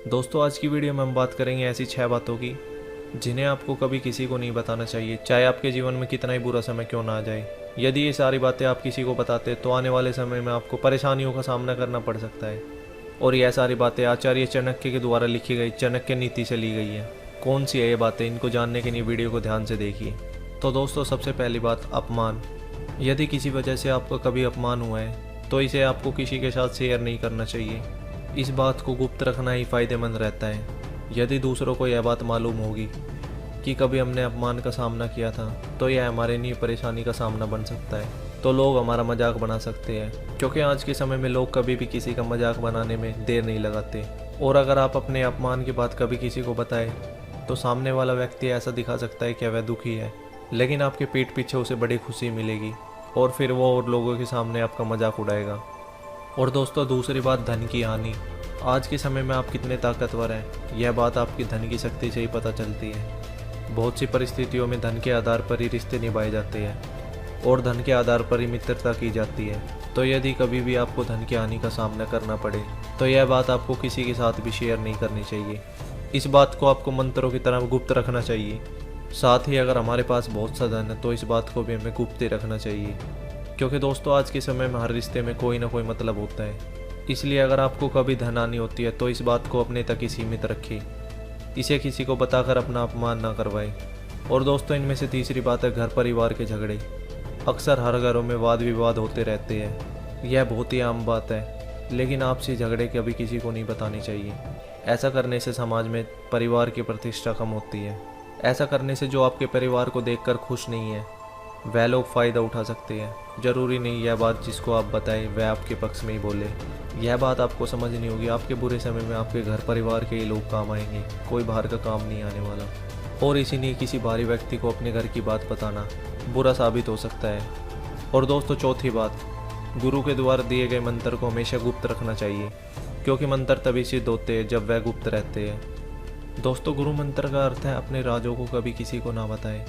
दोस्तों आज की वीडियो में हम बात करेंगे ऐसी 6 बातों की जिन्हें आपको कभी किसी को नहीं बताना चाहिए, चाहे आपके जीवन में कितना ही बुरा समय क्यों ना आ जाए। यदि ये सारी बातें आप किसी को बताते तो आने वाले समय में आपको परेशानियों का सामना करना पड़ सकता है। और यह सारी बातें आचार्य चाणक्य के द्वारा लिखी गई चाणक्य नीति से ली गई है। कौन सी है ये बातें, इनको जानने के लिए वीडियो को ध्यान से देखिए। तो दोस्तों सबसे पहली बात, अपमान। यदि किसी वजह से आपका कभी अपमान हुआ है तो इसे आपको किसी के साथ शेयर नहीं करना चाहिए। इस बात को गुप्त रखना ही फायदेमंद रहता है। यदि दूसरों को यह बात मालूम होगी कि कभी हमने अपमान का सामना किया था तो यह हमारे लिए परेशानी का सामना बन सकता है, तो लोग हमारा मजाक बना सकते हैं। क्योंकि आज के समय में लोग कभी भी किसी का मजाक बनाने में देर नहीं लगाते। और अगर आप अपने अपमान की बात कभी किसी को बताएं तो सामने वाला व्यक्ति ऐसा दिखा सकता है कि वह दुखी है, लेकिन आपके पीठ पीछे उसे बड़ी खुशी मिलेगी और फिर वो और लोगों के सामने आपका मजाक उड़ाएगा। और दोस्तों दूसरी बात, धन की हानि। आज के समय में आप कितने ताकतवर हैं यह बात आपकी धन की शक्ति से ही पता चलती है। बहुत सी परिस्थितियों में धन के आधार पर ही रिश्ते निभाए जाते हैं और धन के आधार पर ही मित्रता की जाती है। तो यदि कभी भी आपको धन की हानि का सामना करना पड़े तो यह बात आपको किसी के साथ भी शेयर नहीं करनी चाहिए। इस बात को आपको मंत्रों की तरह गुप्त रखना चाहिए। साथ ही अगर हमारे पास बहुत सा धन है तो इस बात को भी हमें गुप्त ही रखना चाहिए। क्योंकि दोस्तों आज के समय में हर रिश्ते में कोई ना कोई मतलब होता है, इसलिए अगर आपको कभी धन आनी होती है तो इस बात को अपने तक ही सीमित रखें। इसे किसी को बताकर अपना अपमान ना करवाएं। और दोस्तों इनमें से तीसरी बात है, घर परिवार के झगड़े। अक्सर हर घरों में वाद विवाद होते रहते हैं, यह बहुत ही आम बात है, लेकिन आपसी झगड़े कभी किसी को नहीं बतानी चाहिए। ऐसा करने से समाज में परिवार की प्रतिष्ठा कम होती है। ऐसा करने से जो आपके परिवार को देखकर खुश नहीं है वह लोग फ़ायदा उठा सकते हैं। ज़रूरी नहीं यह बात जिसको आप बताएं वह आपके पक्ष में ही बोले। यह बात आपको समझनी होगी, आपके बुरे समय में आपके घर परिवार के ही लोग काम आएंगे, कोई बाहर का काम नहीं आने वाला। और इसीलिए किसी बाहरी व्यक्ति को अपने घर की बात बताना बुरा साबित हो सकता है। और दोस्तों चौथी बात, गुरु के द्वारा दिए गए मंत्र को हमेशा गुप्त रखना चाहिए, क्योंकि मंत्र तभी सिद्ध होते हैं जब वह गुप्त रहते हैं। दोस्तों गुरु मंत्र का अर्थ है अपने राजों को कभी किसी को ना बताएं।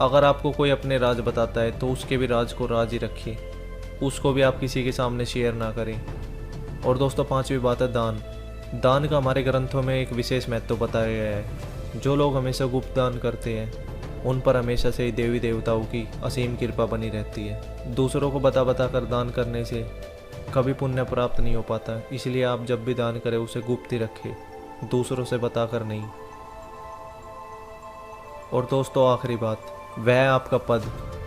अगर आपको कोई अपने राज बताता है तो उसके भी राज को राज ही रखिए, उसको भी आप किसी के सामने शेयर ना करें। और दोस्तों पांचवी बात है, दान। दान का हमारे ग्रंथों में एक विशेष महत्व बताया गया है। जो लोग हमेशा गुप्त दान करते हैं उन पर हमेशा से ही देवी देवताओं की असीम कृपा बनी रहती है। दूसरों को बता कर दान करने से कभी पुण्य प्राप्त नहीं हो पाता, इसलिए आप जब भी दान करें उसे गुप्त ही रखें, दूसरों से बताकर नहीं। और दोस्तों आखिरी बात, वह है आपका पद।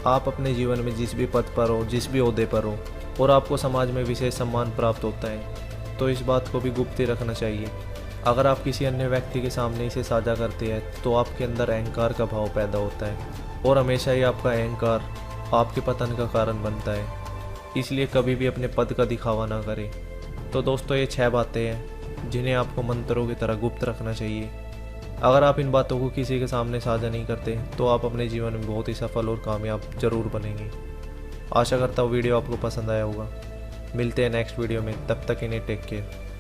आप अपने जीवन में जिस भी पद पर हो, जिस भी ओहदे पर हो और आपको समाज में विशेष सम्मान प्राप्त होता है तो इस बात को भी गुप्त ही रखना चाहिए। अगर आप किसी अन्य व्यक्ति के सामने इसे साझा करते हैं तो आपके अंदर अहंकार का भाव पैदा होता है और हमेशा ही आपका अहंकार आपके पतन का कारण बनता है। इसलिए कभी भी अपने पद का दिखावा ना करें। तो दोस्तों ये 6 बातें हैं जिन्हें आपको मंत्रों की तरह गुप्त रखना चाहिए। अगर आप इन बातों को किसी के सामने साझा नहीं करते तो आप अपने जीवन में बहुत ही सफल और कामयाब जरूर बनेंगे। आशा करता हूँ वीडियो आपको पसंद आया होगा। मिलते हैं नेक्स्ट वीडियो में, तब तक इन्हें टेक केयर।